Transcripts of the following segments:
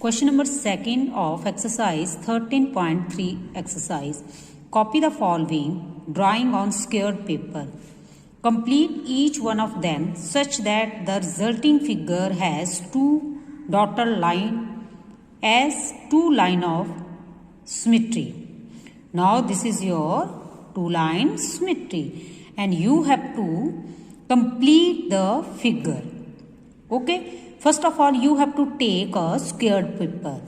Question number 2 of exercise 13.3 exercise. Copy the following drawing on squared paper. Complete each one of them such that the resulting figure has two dotted line as two line of symmetry. Now this is your two line symmetry and you have to complete the figure. Okay. First of all, you have to take a squared paper.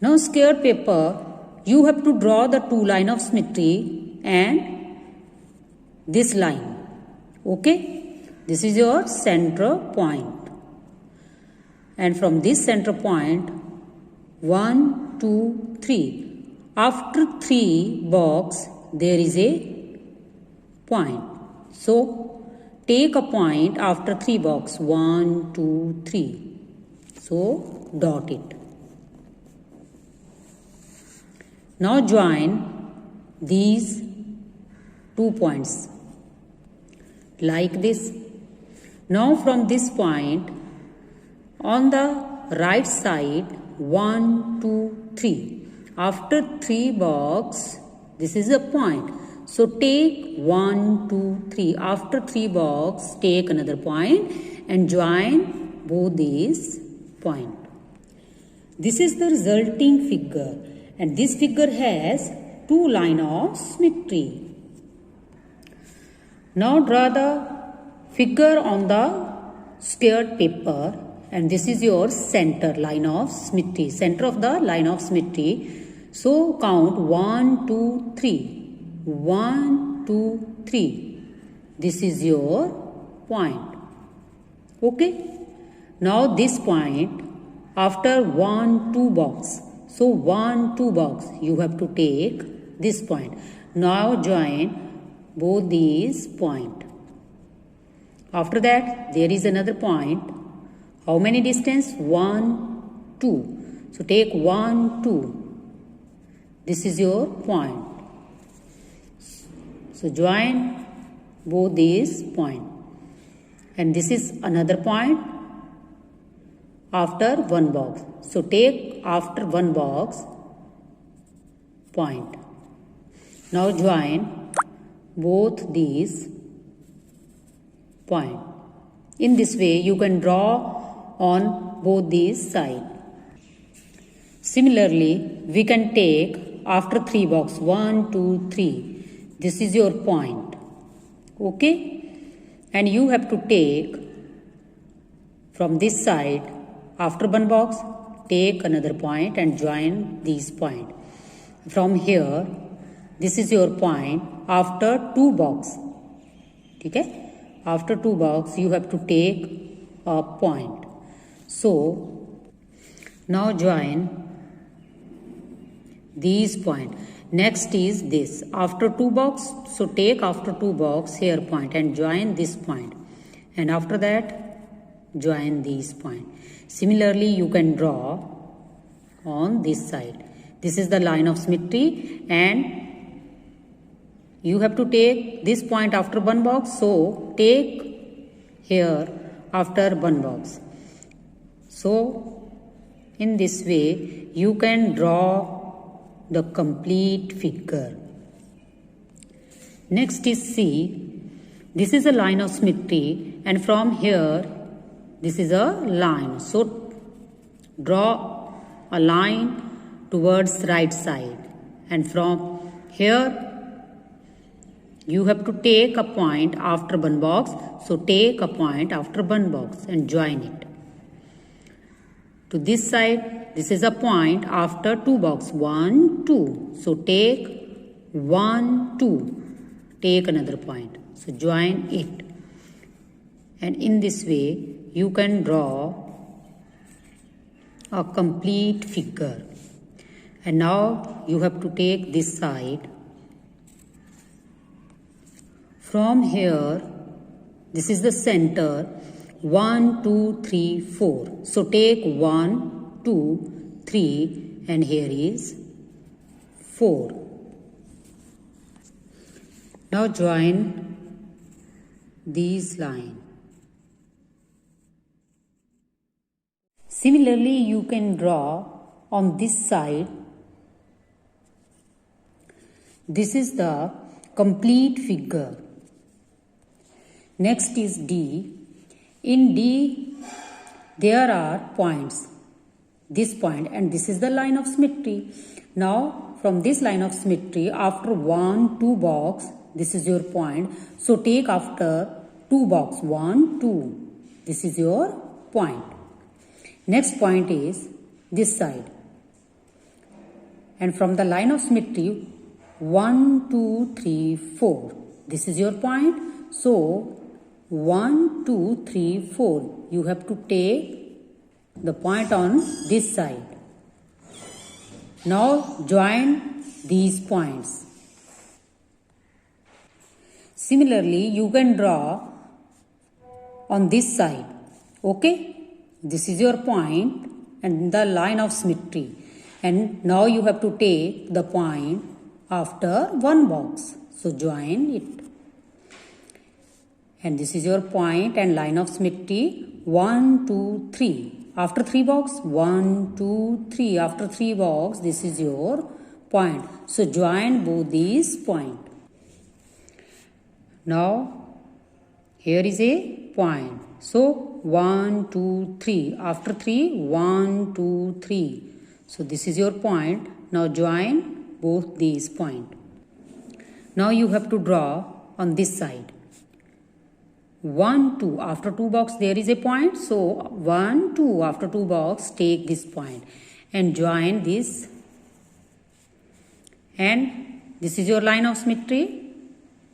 Now, squared paper, you have to draw the two line of symmetry and this line. Okay? This is your center point. And from this center point, 1, 2, 3. After 3 box, there is a point. So, take a point after 3 box. 1, 2, 3. So, dot it. Now, join these 2 points. Like this. Now, from this point, on the right side, 1, 2, 3. After 3 box, this is a point. So, take 1, 2, 3. After 3 box, take another point and join both these points. This is the resulting figure and this figure has two line of symmetry. Now, draw the figure on the squared paper and this is your center line of symmetry, center of the line of symmetry. So, count 1, 2, 3. 1, 2, 3. This is your point. Okay. Now this point after 1, 2 box. So 1, 2 box you have to take this point. Now join both these point. After that there is another point. How many distance? 1, 2. So take 1, 2. This is your point. So, join both these points. And this is another point after 1 box. So, take after 1 box point. Now, join both these points. In this way, you can draw on both these sides. Similarly, we can take after 3 box 1, 2, 3. This is your point. Okay? And you have to take from this side after 1 box, take another point and join these point. From here, this is your point after 2 box. Okay? After 2 box, you have to take a point. So, now join these point. Next is this. After 2 box, so take after 2 box here point and join this point. And after that, join these point. Similarly, you can draw on this side. This is the line of symmetry and you have to take this point after 1 box. So, take here after 1 box. So, in this way, you can draw the complete figure. Next is C. This is a line of symmetry and from here this is a line. So draw a line towards right side and from here you have to take a point after 1 box. So take a point after 1 box and join it. To this side, this is a point after 2 box. 1, 2. So take 1, 2. Take another point. So join it. And in this way, you can draw a complete figure. And now you have to take this side. From here, this is the center. 1, 2, 3, 4. So take 1, 2, 3 and here is 4. Now join these lines. Similarly, you can draw on this side. This is the complete figure. Next is D. In D, there are points. This point and this is the line of symmetry. Now, from this line of symmetry, after 1, 2 box, this is your point. So, take after 2 box, 1, 2. This is your point. Next point is this side. And from the line of symmetry, 1, 2, 3, 4. This is your point. So, 1, 2, 3, 4. You have to take the point on this side. Now, join these points. Similarly, you can draw on this side. Okay? This is your point and the line of symmetry. And now you have to take the point after 1 box. So, join it. And this is your point and line of symmetry. 1, 2, 3. After 3 box, 1, 2, 3. After 3 box, this is your point. So, join both these points. Now, here is a point. So, 1, 2, 3. After 3, 1, 2, 3. So, this is your point. Now, join both these points. Now, you have to draw on this side. 1, 2. After 2 box, there is a point. So, 1, 2. After 2 box, take this point and join this. And this is your line of symmetry.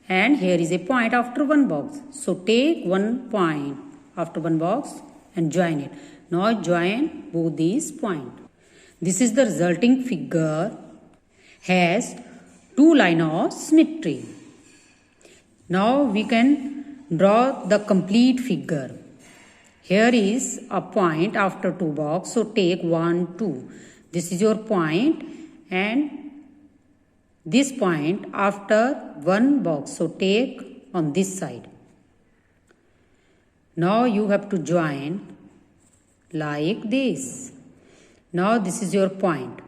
And here is a point after 1 box. So, take 1 point after 1 box and join it. Now, join both these points. This is the resulting figure. Has 2 lines of symmetry. Now, we can draw the complete figure. Here is a point after 2 box. So, take 1, 2. This is your point and this point after 1 box. So, take on this side. Now, you have to join like this. Now, this is your point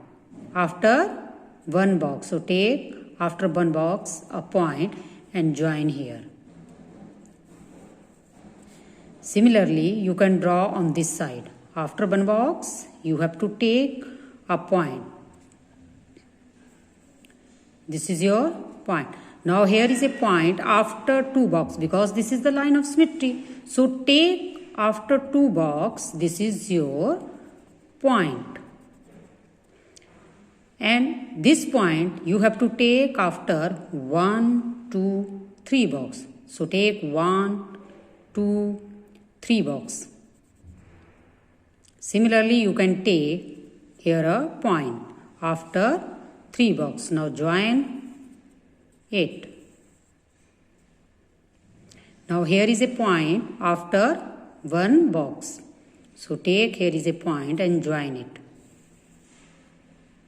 after 1 box. So, take after 1 box a point and join here. Similarly, you can draw on this side. After 1 box, you have to take a point. This is your point. Now, here is a point after 2 box because this is the line of symmetry. So, take after 2 box, this is your point. And this point you have to take after 1, 2, 3 box. So, take 1, 2, 3 box. Similarly, you can take here a point after 3 box. Now, join it. Now, here is a point after 1 box. So, take here is a point and join it.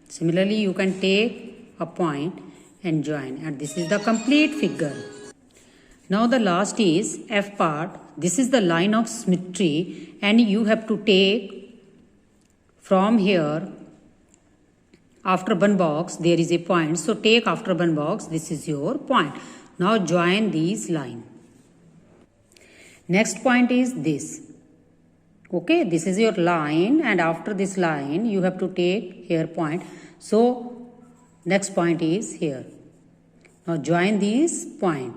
Similarly, you can take a point and join. And this is the complete figure. Now, the last is F part. This is the line of symmetry and you have to take from here after 1 box there is a point. So, take after 1 box, this is your point. Now, join these line. Next point is this. Okay, this is your line and after this line you have to take here point. So, next point is here. Now, join this point.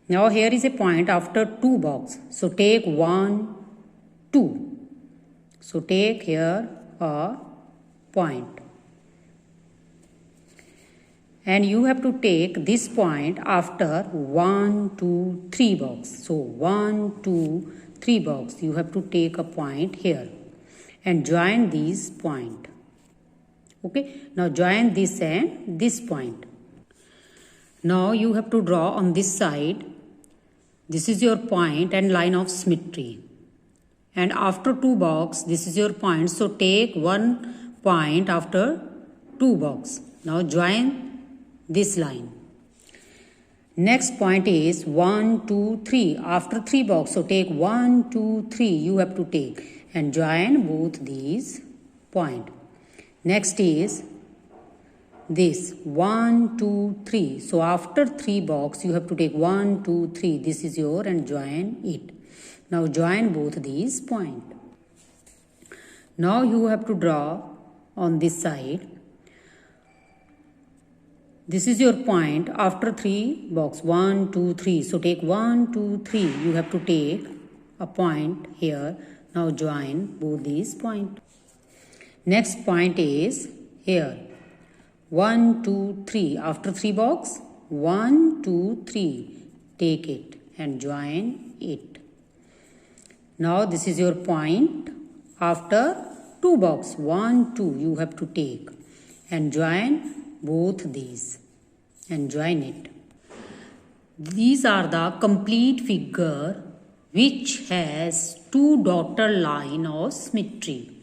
Now, here is a point after 2 box. So, take 1, 2. So, take here a point. And you have to take this point after 1, 2, 3 box. So, 1, 2, 3 box. You have to take a point here and join this point. Okay. Now, join this and this point. Now, you have to draw on this side. This is your point and line of symmetry. And after 2 box, this is your point. So, take 1 point after 2 box. Now, join this line. Next point is 1, 2, 3. After 3 box, so take 1, 2, 3. You have to take. and join both these point. Next is this 1, 2, 3. So after 3 box you have to take 1, 2, 3. This is your and join it. Now join both these point. Now you have to draw on this side. This is your point after 3 box 1, 2, 3. So take 1, 2, 3. You have to take a point here. Now join both these point. Next point is here. 1, 2, 3. After 3 box 1, 2, 3. Take it and join it. Now this is your point after 2 box 1, 2. You have to take and join both these and join it. These are the complete figure which has 2 dotted line of symmetry.